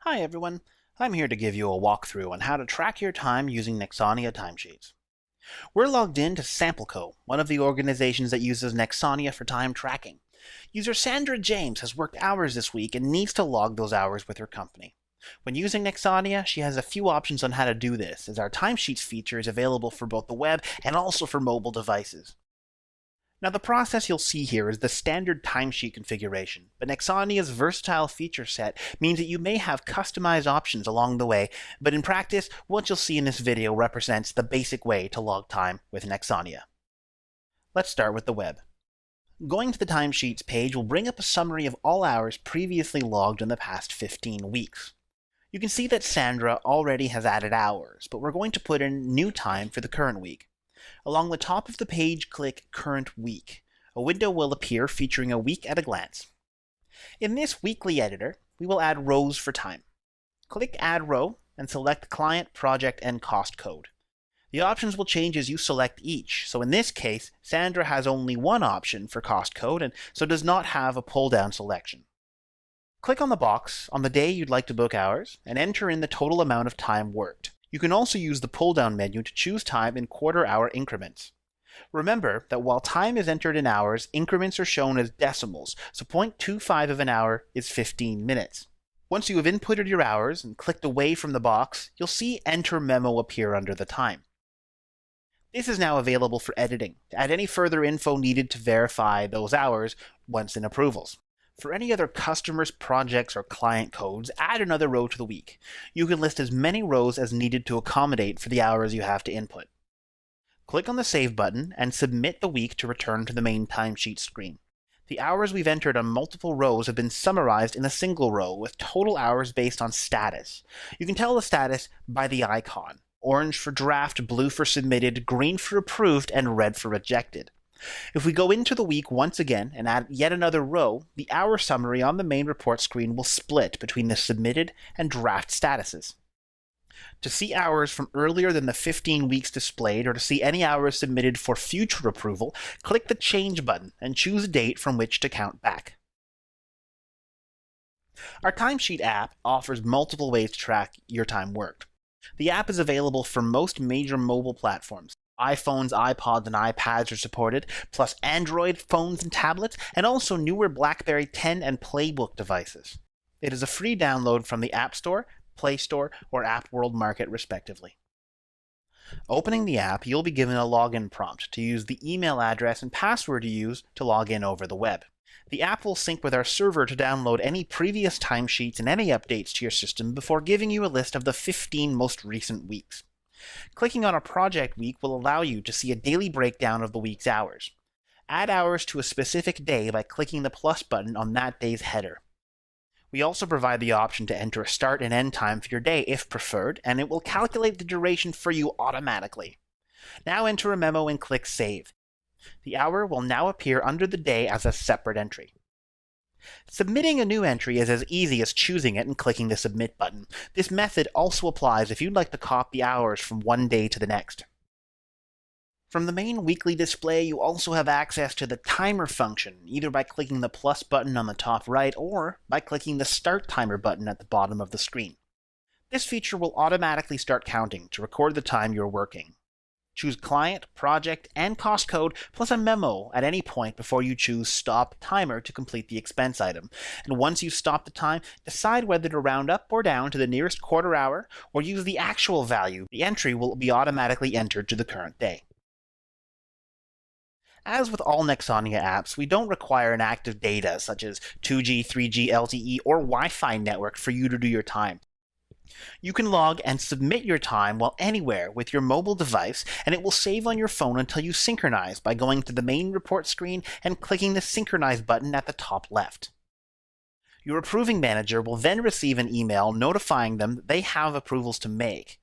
Hi everyone, I'm here to give you a walkthrough on how to track your time using Nexonia timesheets. We're logged in to SampleCo, one of the organizations that uses Nexonia for time tracking. User Sandra James has worked hours this week and needs to log those hours with her company. When using Nexonia, she has a few options on how to do this, as our timesheets feature is available for both the web and also for mobile devices. Now the process you'll see here is the standard timesheet configuration, but Nexonia's versatile feature set means that you may have customized options along the way, but in practice, what you'll see in this video represents the basic way to log time with Nexonia. Let's start with the web. Going to the timesheets page will bring up a summary of all hours previously logged in the past 15 weeks. You can see that Sandra already has added hours, but we're going to put in new time for the current week. Along the top of the page, click Current Week. A window will appear featuring a week at a glance. In this weekly editor, we will add rows for time. Click Add Row and select Client, Project, and Cost Code. The options will change as you select each, so in this case, Sandra has only one option for cost code and so does not have a pull-down selection. Click on the box on the day you'd like to book hours and enter in the total amount of time worked. You can also use the pull-down menu to choose time in quarter-hour increments. Remember that while time is entered in hours, increments are shown as decimals, so 0.25 of an hour is 15 minutes. Once you have inputted your hours and clicked away from the box, you'll see Enter Memo appear under the time. This is now available for editing, to add any further info needed to verify those hours once in approvals. For any other customers, projects, or client codes, add another row to the week. You can list as many rows as needed to accommodate for the hours you have to input. Click on the Save button and submit the week to return to the main timesheet screen. The hours we've entered on multiple rows have been summarized in a single row with total hours based on status. You can tell the status by the icon: orange for draft, blue for submitted, green for approved, and red for rejected. If we go into the week once again and add yet another row, the hour summary on the main report screen will split between the submitted and draft statuses. To see hours from earlier than the 15 weeks displayed or to see any hours submitted for future approval, click the Change button and choose a date from which to count back. Our timesheet app offers multiple ways to track your time worked. The app is available for most major mobile platforms. iPhones, iPods, and iPads are supported, plus Android phones and tablets, and also newer BlackBerry 10 and Playbook devices. It is a free download from the App Store, Play Store, or App World Market, respectively. Opening the app, you'll be given a login prompt to use the email address and password you use to log in over the web. The app will sync with our server to download any previous timesheets and any updates to your system before giving you a list of the 15 most recent weeks. Clicking on a project week will allow you to see a daily breakdown of the week's hours. Add hours to a specific day by clicking the plus button on that day's header. We also provide the option to enter a start and end time for your day if preferred, and it will calculate the duration for you automatically. Now enter a memo and click Save. The hour will now appear under the day as a separate entry. Submitting a new entry is as easy as choosing it and clicking the Submit button. This method also applies if you'd like to copy hours from one day to the next. From the main weekly display, you also have access to the timer function, either by clicking the plus button on the top right or by clicking the Start Timer button at the bottom of the screen. This feature will automatically start counting to record the time you're working. Choose Client, Project, and Cost Code, plus a memo at any point before you choose Stop Timer to complete the expense item. And once you've stopped the time, decide whether to round up or down to the nearest quarter hour, or use the actual value. The entry will be automatically entered to the current day. As with all Nexonia apps, we don't require an active data such as 2G, 3G, LTE, or Wi-Fi network for you to do your time. You can log and submit your time while anywhere with your mobile device, and it will save on your phone until you synchronize by going to the main report screen and clicking the Synchronize button at the top left. Your approving manager will then receive an email notifying them that they have approvals to make,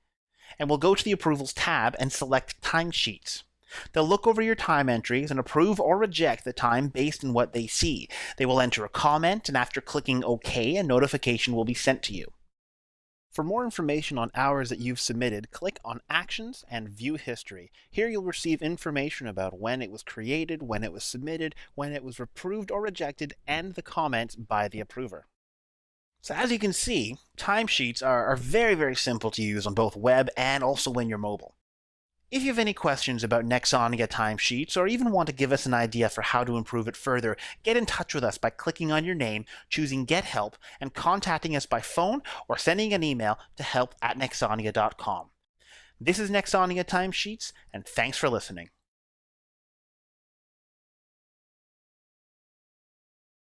and will go to the Approvals tab and select Timesheets. They'll look over your time entries and approve or reject the time based on what they see. They will enter a comment, and after clicking OK, a notification will be sent to you. For more information on hours that you've submitted, click on Actions and View History. Here you'll receive information about when it was created, when it was submitted, when it was approved or rejected, and the comments by the approver. So as you can see, timesheets are very, very simple to use on both web and also when you're mobile. If you have any questions about Nexonia timesheets or even want to give us an idea for how to improve it further, get in touch with us by clicking on your name, choosing Get Help, and contacting us by phone or sending an email to help@nexonia.com. This is Nexonia Timesheets, and thanks for listening.